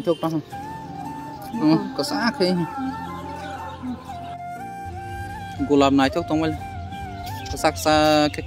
naithok tang kasak gulab naithok tongmal kasak sa ke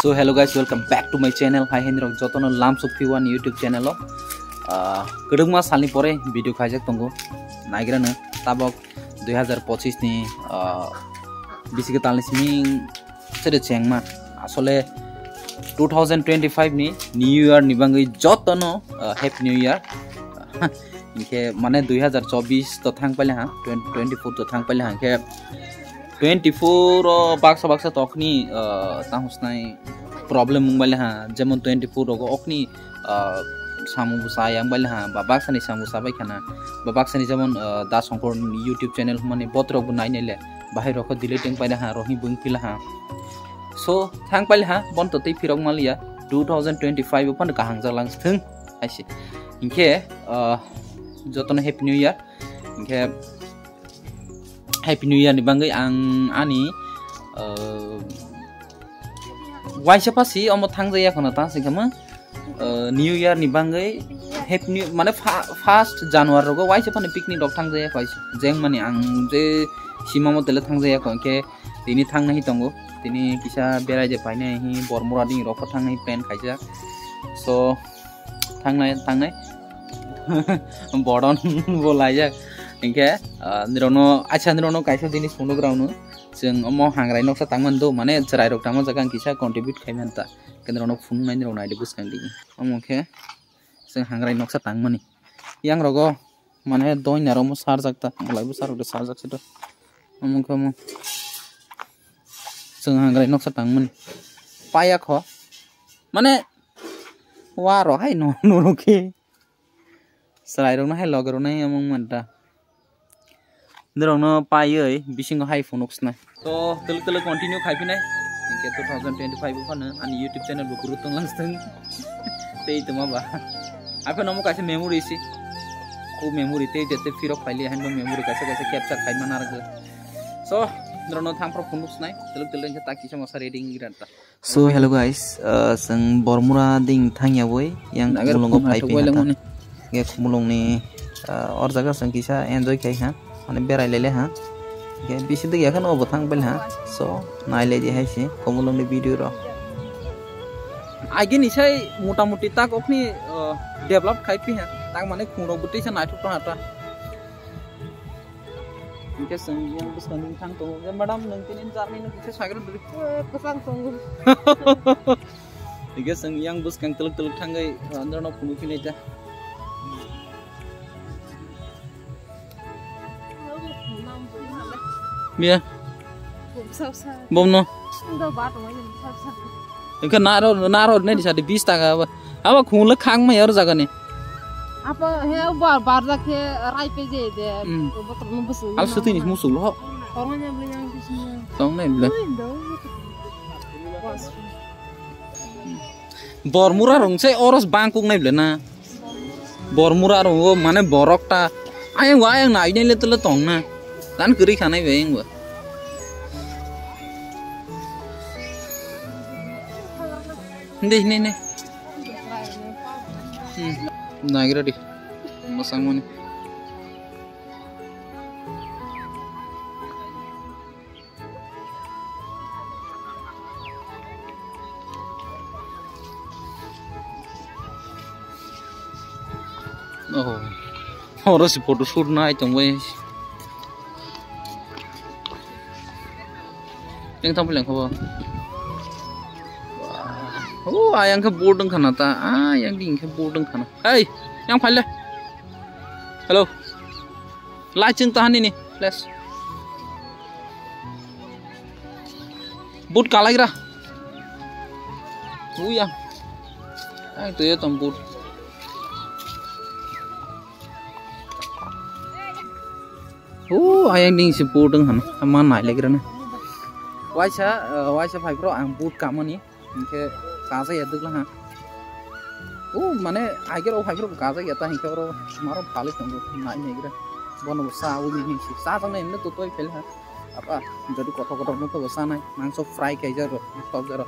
So hello guys, welcome back to my channel. Hi Hendrok jotono lam sukfiwan YouTube channel lo kedungma salni pore video khajak tongo naigrana tabok 2025 ni bisike talni siming sede chengma asole 2025 ni new year ni bangai jotono happy new year inke mane 2024 to thang pale ha 2024 to thang pale ha ke 24 baksa tokni tahusnai problem mungbale ha jemon 24 ro okni samu busa yang bale ha babak sani samu sabai khana babak sani jemon da songkor YouTube channel mane botrok bu nai nele bahai roko deleting paila ha rohi bung pila ha so thang paila ha bon to tei firok malia 2025 upon ka hangja lang thung aisi inke jotono happy new year inke happy new year ni bangai ang ani waisa pasi omo thangjaya khona ta sikama new year ni bangai happy new mane first january rogo waisa pani picnic dok thangjaya khaisi jeng mani ang je simamo tele thangjaya khonke tini thangna hi tongo tini kisa berai je paine hi bormura ding rok thangna hi plan khaija so thangnai bodon bolaya inke nirono acha nirono kaisa jinis phone ground जों अमो हांग्राय नक्सा तांगमन दो माने जराय रक तांगमन जागां किसा contribute खायमनता केन्द्रनो फुन नाय निरो नायदे बुसखां दिनि अमोखे जों हांग्राय नक्सा तांगमनि यां रगो माने दोय नारमो सार जागता मलायबो सारदो सार जागसतो अमोखे मो जों हांग्राय नक्सा तांगमनि पाया ख माने वा र हाय नरखे सराय रनो हाय लगरो नाय अमो मनता निरोनो पायै बिसिंग हाय फोनक्सना तो तल कंटिन्यू खाइफिनाय इनके 2025 फानो आनि YouTube चैनल बो गुरुतों लांसथों तेय तमाबा आफे नमो कासे मेमोरी सि को मेमोरी ते जते फिरो फाइली हन मेमोरी कासे कैप्चर खाइमान आरगो सो निरोनो थांफ्रो फोनक्सनाय तल इनके ताकि समसा रेडिंग गिराता सो हेलो गाइस जों बरमुरा दिं थांयावै यां मुलंगो फाइफिना गे मुलंगनि और जगह जों किसा एन्जॉय खाइ हा माने बेरायलेले हा के बिसि दै याखन अब थांबेल हा सो नायले जे हायसे कमलंनि भिडियो र आगे निसाय मोटा मोटी ताक अपनी डेभलप खाइफि हा ताक माने खुंरो बुतैसा नायथुक हाता इनके जों yang बुसखानि थां तो जे मैडम नोंथिनि जारनि नो किसे सागरो दरि कसं संगु इनके जों yang बुसखां तलक थांगै आन्दरनो फुनुफिनै जा Mia, bom no. Ikan naro nih di sana bis tak apa? Apa khulek khang mah harus jaga nih. Apa he bar jaga rai peje deh. Al suti nih musuh loh. Orangnya beli yang di sini. Tong nih beli. Bormura rong saya oros bangkung nih beli na. Bormura rong mana borok ta. Ayang naik nih lihat tong na. Kan kiri kanai beng gua. Nih. Nah kira di masang mana? Oh, harus foto shoot naik tong wes. Yang tampil yang apa? Oh, yang ke boarding kana ta? Yang ding ke boarding kana. Hey, yang pala. Hello. Lacing tahan ini, flash. Boot kalah kira. Yang. Itu ya tom boot. Yang ding si boarding kana. Aman naik lagi rana. Waisa five pro ang boot kamani inke kaza ya dugla ha माने आगे रो fibre Gaza गया था हिंके रो मारो फाले संगो नाइ नेगरा bono sa uli ni si sa tang nei no to toy fel ha apa jadi kotor no to sa nai mangso fry kai jaro top jaro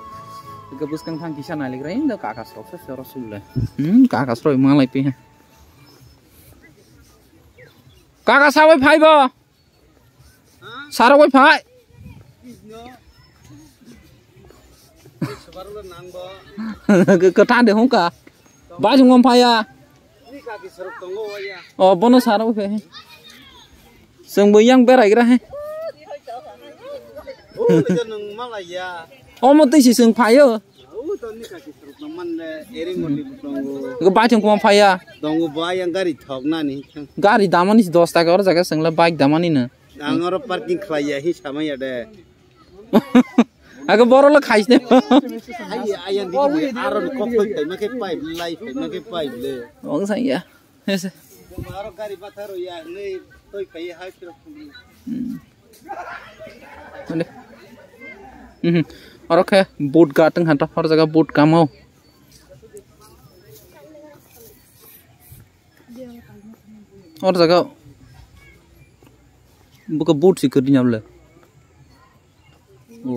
ke buskang thang kisa nai legra in da kakas ro se ro sulle kakas ro malai pe ha kakas sa wai phai bo saro wai phai ke than de hong ka ba jung ngom phai ya oh bono saro wai phai sung bu yang berai gra he oh mati si sung phai yo ke ba jung ngom phai ya dongo ba yang gari thok na ni gari damani 10 taka or jaga sangla bike damani na angor parking khlaya hi samai ade aga borolo khais ne ai ayan di aron kokoi kai ma ke pipe lai ma ke pipe le ong sai ya ese maro gari patharo ya nei toi kai ha kro ane और के boat गाटंग हटा हर जगह boat कामो और जगह बुका boat से कर दिया ले ओ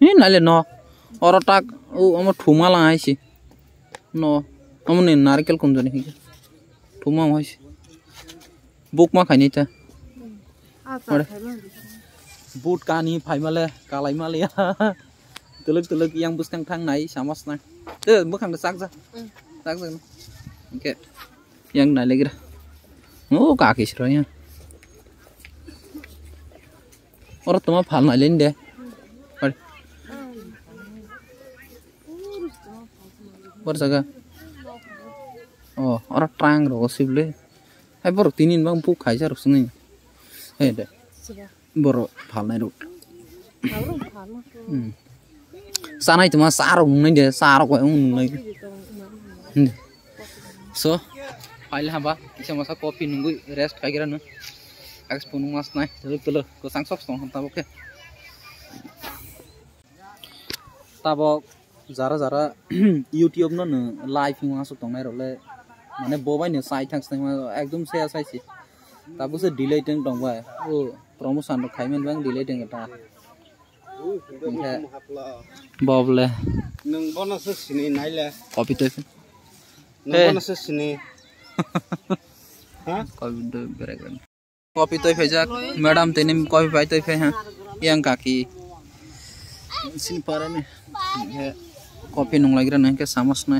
ये नाले न और टाक ओ हम ठुमा ला आइसी न हमने नारकेल कोन जने है ठुमा होइसी बुक मा खाइनी त boot kani phai male kalai male ya tuluk yang bus kang thang nai samas na bus kang sak ja okay yang nai lagi ra oh ka ki sro ya और तुम फाल नai len de बर जगह oh और trang ro sible hai bor tinin bang pu khai ja ro sungai he de boro phal nai rut sanai tuma saro nai de saro ko nai so fail haba kisa masa kopi nunggu rest kai gira no expo nungas nai telo ko sangsok song ta oke tabo jara youtube no live masuk tong nai role mane bobai ne sai thang sai ekdom se asai si tabo se delay teng tong ba o promotion ro khaimen bang delay teng ta boble nung bonus sini nai le copy to nung bonus sini ha copy to beregan copy to fejak madam tenim copy pai to fe ha yang kaki sin pare ne he copy nung lagira na ke samas na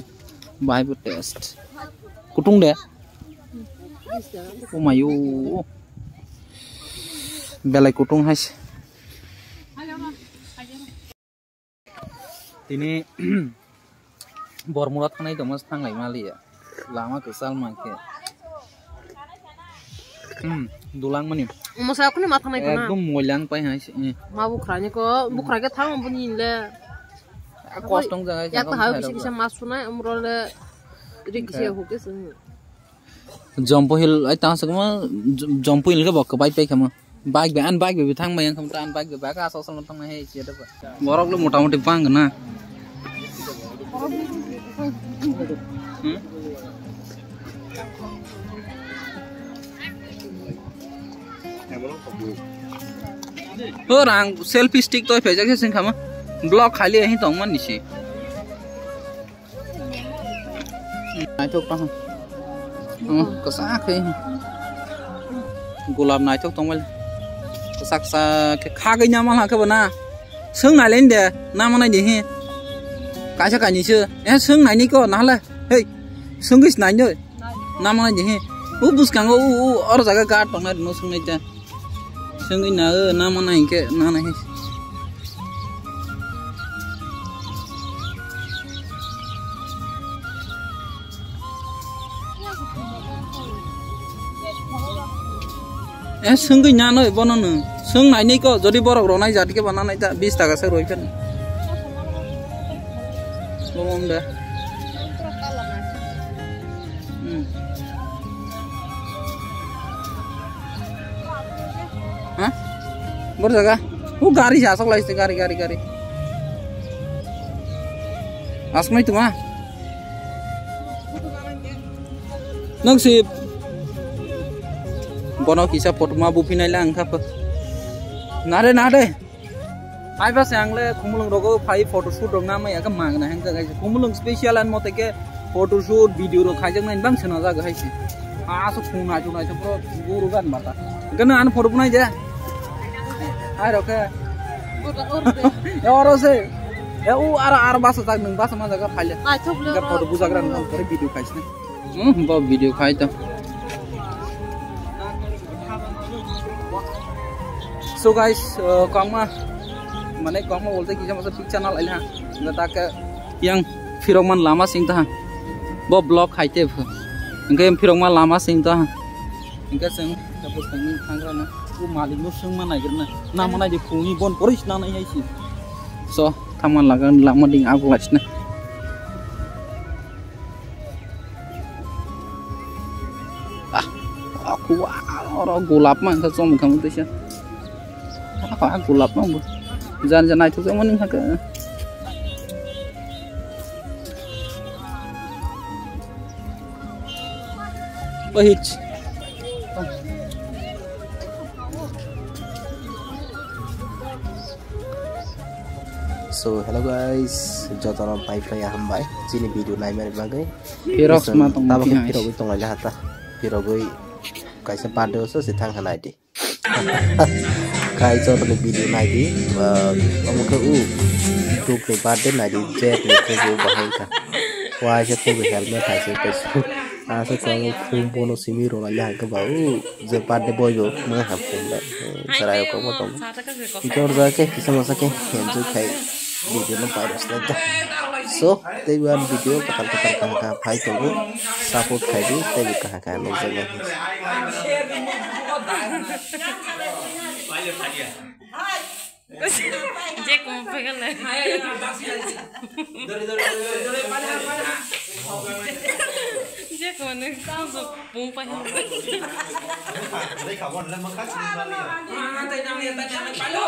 bible test kutung de oh mayu belai kutung has ini bormulat kanai to mas thang lai mali ya lama kesal make dulang mani masa aku ni matang naik kena ekdom moilang pai has ma bukranya ko bukranya thang bunyi le kostong jaga ya ta haus bisa masuk na umrole rikse hoke sun jump hill ai ta sakma jump hill ke bok bai pai khama bike be thang mayang kham tan bike be ba ka social thang na he che da borok lo mota moti bang na orang selfie stick to pheja ke sing khama block khali ahi tong man nisi nai thok ta ko sa khe gulab nai thok tong mal sak sa ke kha ge nyama la ke bana sung nai len de na ma nai de he ka cha ka ni che e sung nai ni ko na la hey sung gis nai noi na ma nai de he u bus kang u or jaga ka tong na no sung nai ta sung ina na ma nai ke na na he sung gis na noi bono no sung nai ni ko jodi borok ro nai jat ke bana nai ta 20 taka se roi pen lomom de ha bor jaga gari jasok lai se gari asmai tuma nang si bono kisa foto ma bupi nai lang thap nade ai ba sang le khumulung rogo phai photo shoot rong na mai ka mang na hang ka gai khumulung special an mote ke photo shoot video ro khai jang nai bang sena ja ga hai si a so khuna chu na so pro guru gan mata kana an photo bunai ja ai ro ke oro se ya u ara basa tak nang basa ma jaga khaile ka photo bujagra nang pore video khai si ba video khai ta so guys kongma mane kongma bolte ki masa pic channel aila ngata ka yang firongman lama sing ta bo blog khaite engke firongman lama sing ta engke sing tapos tangin khangra na u malik no sing ma naigirna na mana de phuni bon poris na nai haisi so thaman lagan lama ding agu lachna aku orang gulap mah ta som kamu tu sih apa gulap mah jangan naik tu zaman ni hak bahit so hello guys jotoran pai hambai sini video nai mere bagai pirok ma tong ta bagai pirok tong la hata pirok goi kaisa pade so sithang hanai di kai jotoran video nai di amu ke u youtube le pade nai di jet le ke go bahai ka wa je ko be helmet ha se pe asa ko phum bono simi ro la ka ba u je pade boy go ma ha phum le sarai ko mo tong jor ja ke kisama sa ke enjoy khai video no virus da so they one video katal ka phai to go support khai di te bi ka no jaga je ko pegal le je ko ne kam so pum pa hi dai ka bon le ma ka si ba le tai nang le pa lo